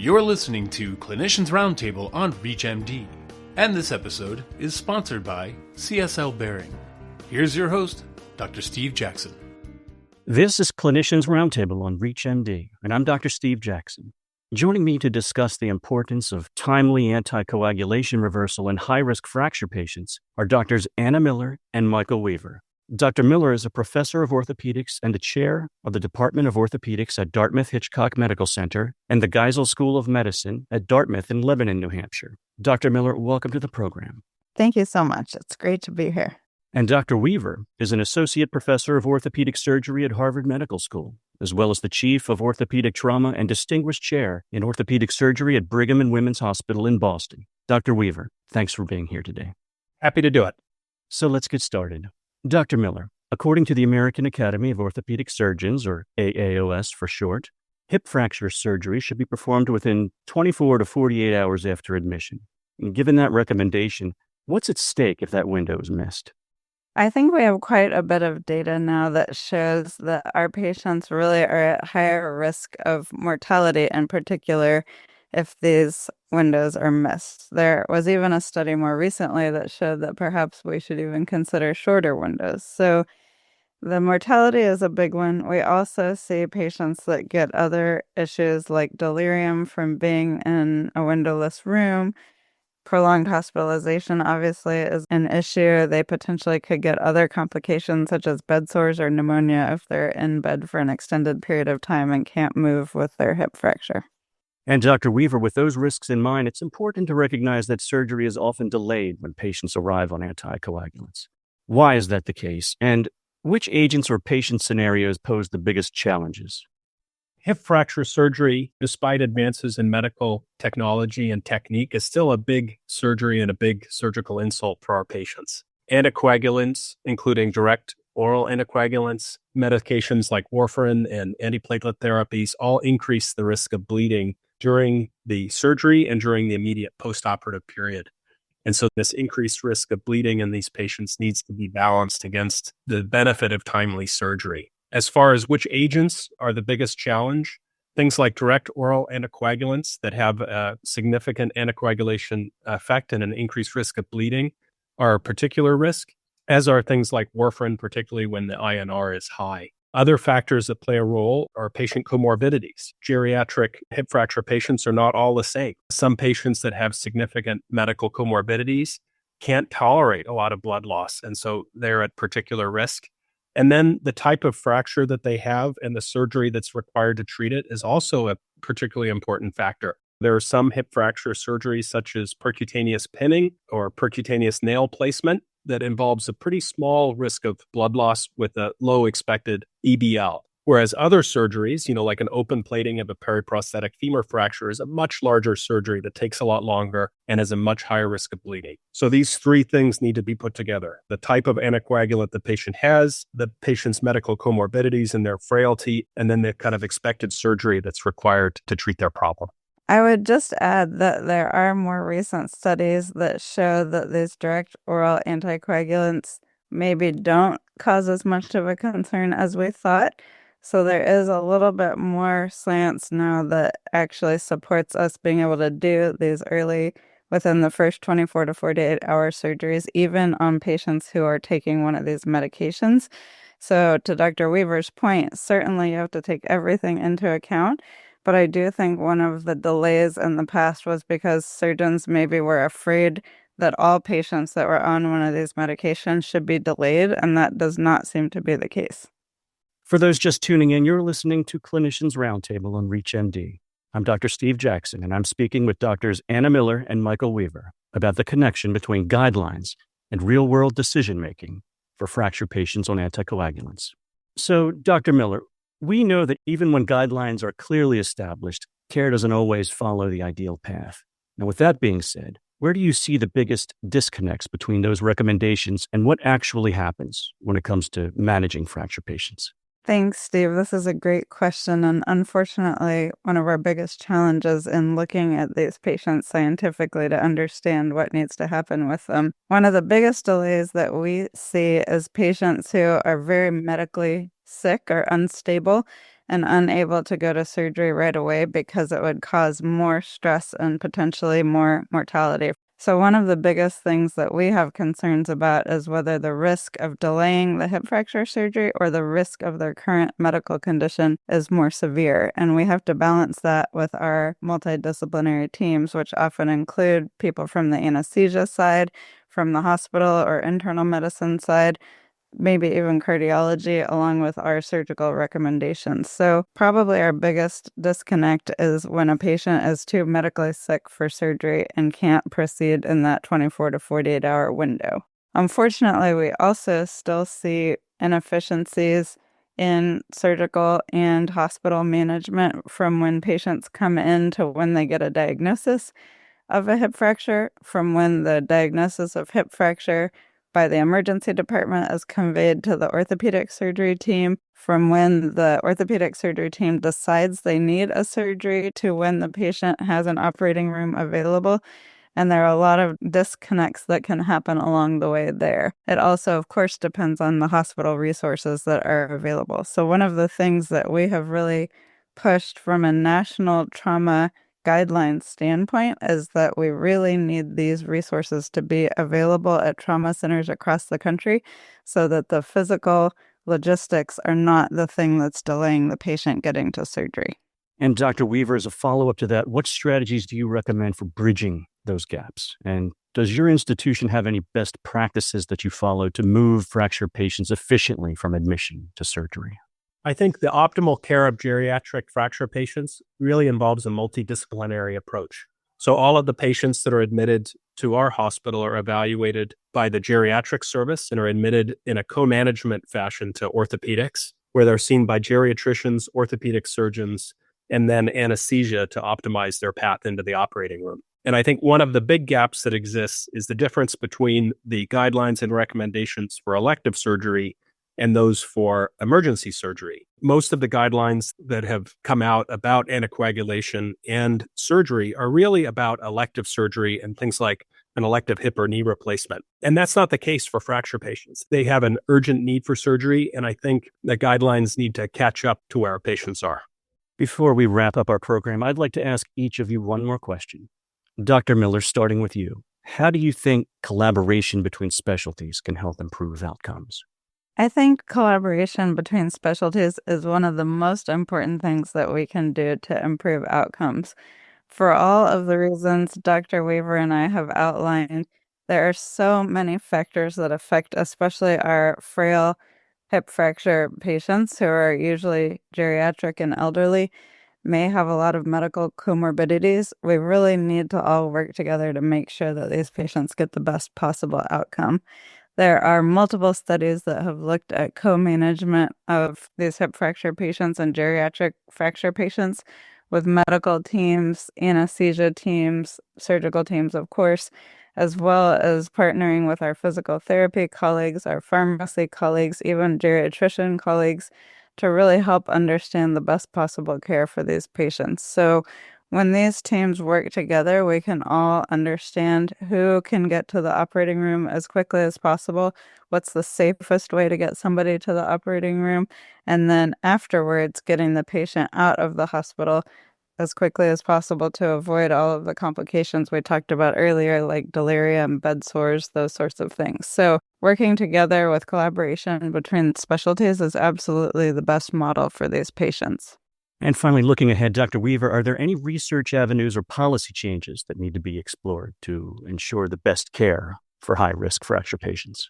You're listening to Clinicians Roundtable on ReachMD, and this episode is sponsored by CSL Behring. Here's your host, Dr. Steve Jackson. This is Clinicians Roundtable on ReachMD, and I'm Dr. Steve Jackson. Joining me to discuss the importance of timely anticoagulation reversal in high-risk fracture patients are Drs. Anna Miller and Michael Weaver. Dr. Miller is a professor of orthopedics and the chair of the Department of Orthopedics at Dartmouth-Hitchcock Medical Center and the Geisel School of Medicine at Dartmouth in Lebanon, New Hampshire. Dr. Miller, welcome to the program. Thank you so much. It's great to be here. And Dr. Weaver is an associate professor of orthopedic surgery at Harvard Medical School, as well as the chief of orthopedic trauma and distinguished chair in orthopedic surgery at Brigham and Women's Hospital in Boston. Dr. Weaver, thanks for being here today. Happy to do it. So let's get started. Dr. Miller, according to the American Academy of Orthopedic Surgeons, or AAOS for short, hip fracture surgery should be performed within 24 to 48 hours after admission. And given that recommendation, what's at stake if that window is missed? I think we have quite a bit of data now that shows that our patients really are at higher risk of mortality, in particular, if these windows are missed. There was even a study more recently that showed that perhaps we should even consider shorter windows. So the mortality is a big one. We also see patients that get other issues like delirium from being in a windowless room. Prolonged hospitalization obviously is an issue. They potentially could get other complications such as bed sores or pneumonia if they're in bed for an extended period of time and can't move with their hip fracture. And Dr. Weaver, with those risks in mind, it's important to recognize that surgery is often delayed when patients arrive on anticoagulants. Why is that the case? And which agents or patient scenarios pose the biggest challenges? Hip fracture surgery, despite advances in medical technology and technique, is still a big surgery and a big surgical insult for our patients. Anticoagulants, including direct oral anticoagulants, medications like warfarin and antiplatelet therapies, all increase the risk of bleeding during the surgery and during the immediate postoperative period. And so this increased risk of bleeding in these patients needs to be balanced against the benefit of timely surgery. As far as which agents are the biggest challenge, things like direct oral anticoagulants that have a significant anticoagulation effect and an increased risk of bleeding are a particular risk, as are things like warfarin, particularly when the INR is high. Other factors that play a role are patient comorbidities. Geriatric hip fracture patients are not all the same. Some patients that have significant medical comorbidities can't tolerate a lot of blood loss, and so they're at particular risk. And then the type of fracture that they have and the surgery that's required to treat it is also a particularly important factor. There are some hip fracture surgeries such as percutaneous pinning or percutaneous nail placement that involves a pretty small risk of blood loss with a low expected EBL. Whereas other surgeries, like an open plating of a periprosthetic femur fracture, is a much larger surgery that takes a lot longer and has a much higher risk of bleeding. So these three things need to be put together: the type of anticoagulant the patient has, the patient's medical comorbidities and their frailty, and then the kind of expected surgery that's required to treat their problem. I would just add that there are more recent studies that show that these direct oral anticoagulants maybe don't cause as much of a concern as we thought. So there is a little bit more science now that actually supports us being able to do these early, within the first 24 to 48 hour surgeries, even on patients who are taking one of these medications. So to Dr. Weaver's point, certainly you have to take everything into account. But I do think one of the delays in the past was because surgeons maybe were afraid that all patients that were on one of these medications should be delayed, and that does not seem to be the case. For those just tuning in, you're listening to Clinicians Roundtable on ReachMD. I'm Dr. Steve Jackson, and I'm speaking with Drs. Anna Miller and Michael Weaver about the connection between guidelines and real-world decision-making for fracture patients on anticoagulants. So, Dr. Miller, we know that even when guidelines are clearly established, care doesn't always follow the ideal path. Now, with that being said, where do you see the biggest disconnects between those recommendations and what actually happens when it comes to managing fracture patients? Thanks, Steve. This is a great question, and unfortunately, one of our biggest challenges in looking at these patients scientifically to understand what needs to happen with them. One of the biggest delays that we see is patients who are very medically sick or unstable and unable to go to surgery right away because it would cause more stress and potentially more mortality. So one of the biggest things that we have concerns about is whether the risk of delaying the hip fracture surgery or the risk of their current medical condition is more severe. And we have to balance that with our multidisciplinary teams, which often include people from the anesthesia side, from the hospital or internal medicine side, maybe even cardiology, along with our surgical recommendations. So probably our biggest disconnect is when a patient is too medically sick for surgery and can't proceed in that 24 to 48 hour window. Unfortunately, we also still see inefficiencies in surgical and hospital management from when patients come in to when they get a diagnosis of a hip fracture, from when the diagnosis of hip fracture by the emergency department is conveyed to the orthopedic surgery team, from when the orthopedic surgery team decides they need a surgery to when the patient has an operating room available. And there are a lot of disconnects that can happen along the way there. It also, of course, depends on the hospital resources that are available. So one of the things that we have really pushed from a national trauma guidelines standpoint is that we really need these resources to be available at trauma centers across the country so that the physical logistics are not the thing that's delaying the patient getting to surgery. And Dr. Weaver, as a follow-up to that, what strategies do you recommend for bridging those gaps? And does your institution have any best practices that you follow to move fracture patients efficiently from admission to surgery? I think the optimal care of geriatric fracture patients really involves a multidisciplinary approach. So all of the patients that are admitted to our hospital are evaluated by the geriatric service and are admitted in a co-management fashion to orthopedics, where they're seen by geriatricians, orthopedic surgeons, and then anesthesia to optimize their path into the operating room. And I think one of the big gaps that exists is the difference between the guidelines and recommendations for elective surgery and those for emergency surgery. Most of the guidelines that have come out about anticoagulation and surgery are really about elective surgery and things like an elective hip or knee replacement. And that's not the case for fracture patients. They have an urgent need for surgery, and I think the guidelines need to catch up to where our patients are. Before we wrap up our program, I'd like to ask each of you one more question. Dr. Miller, starting with you, how do you think collaboration between specialties can help improve outcomes? I think collaboration between specialties is one of the most important things that we can do to improve outcomes. For all of the reasons Dr. Weaver and I have outlined, there are so many factors that affect especially our frail hip fracture patients who are usually geriatric and elderly, may have a lot of medical comorbidities. We really need to all work together to make sure that these patients get the best possible outcome. There are multiple studies that have looked at co-management of these hip fracture patients and geriatric fracture patients with medical teams, anesthesia teams, surgical teams, of course, as well as partnering with our physical therapy colleagues, our pharmacy colleagues, even geriatrician colleagues, to really help understand the best possible care for these patients. So when these teams work together, we can all understand who can get to the operating room as quickly as possible, what's the safest way to get somebody to the operating room, and then afterwards getting the patient out of the hospital as quickly as possible to avoid all of the complications we talked about earlier, like delirium, bed sores, those sorts of things. So working together with collaboration between specialties is absolutely the best model for these patients. And finally, looking ahead, Dr. Weaver, are there any research avenues or policy changes that need to be explored to ensure the best care for high-risk fracture patients?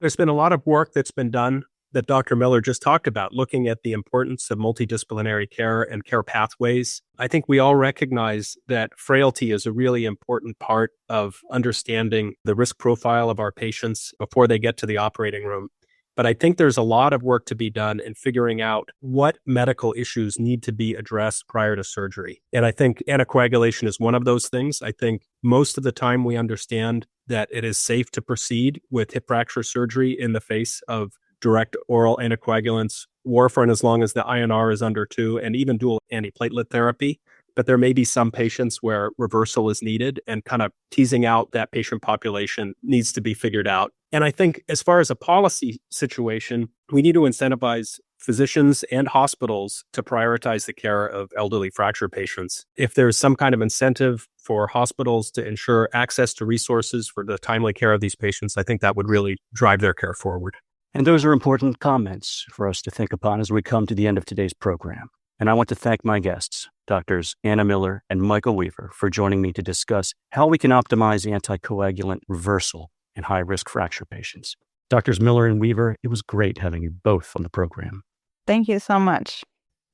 There's been a lot of work that's been done that Dr. Miller just talked about, looking at the importance of multidisciplinary care and care pathways. I think we all recognize that frailty is a really important part of understanding the risk profile of our patients before they get to the operating room. But I think there's a lot of work to be done in figuring out what medical issues need to be addressed prior to surgery. And I think anticoagulation is one of those things. I think most of the time we understand that it is safe to proceed with hip fracture surgery in the face of direct oral anticoagulants, warfarin as long as the INR is under 2, and even dual antiplatelet therapy. But there may be some patients where reversal is needed, and kind of teasing out that patient population needs to be figured out. And I think as far as a policy situation, we need to incentivize physicians and hospitals to prioritize the care of elderly fracture patients. If there's some kind of incentive for hospitals to ensure access to resources for the timely care of these patients, I think that would really drive their care forward. And those are important comments for us to think upon as we come to the end of today's program. And I want to thank my guests, Doctors Anna Miller and Michael Weaver, for joining me to discuss how we can optimize anticoagulant reversal in high-risk fracture patients. Doctors Miller and Weaver, it was great having you both on the program. Thank you so much.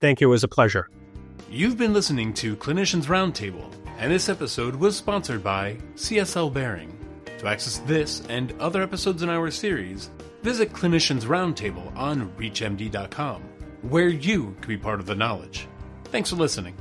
Thank you. It was a pleasure. You've been listening to Clinicians Roundtable, and this episode was sponsored by CSL Behring. To access this and other episodes in our series, visit Clinicians Roundtable on ReachMD.com, where you can be part of the knowledge. Thanks for listening.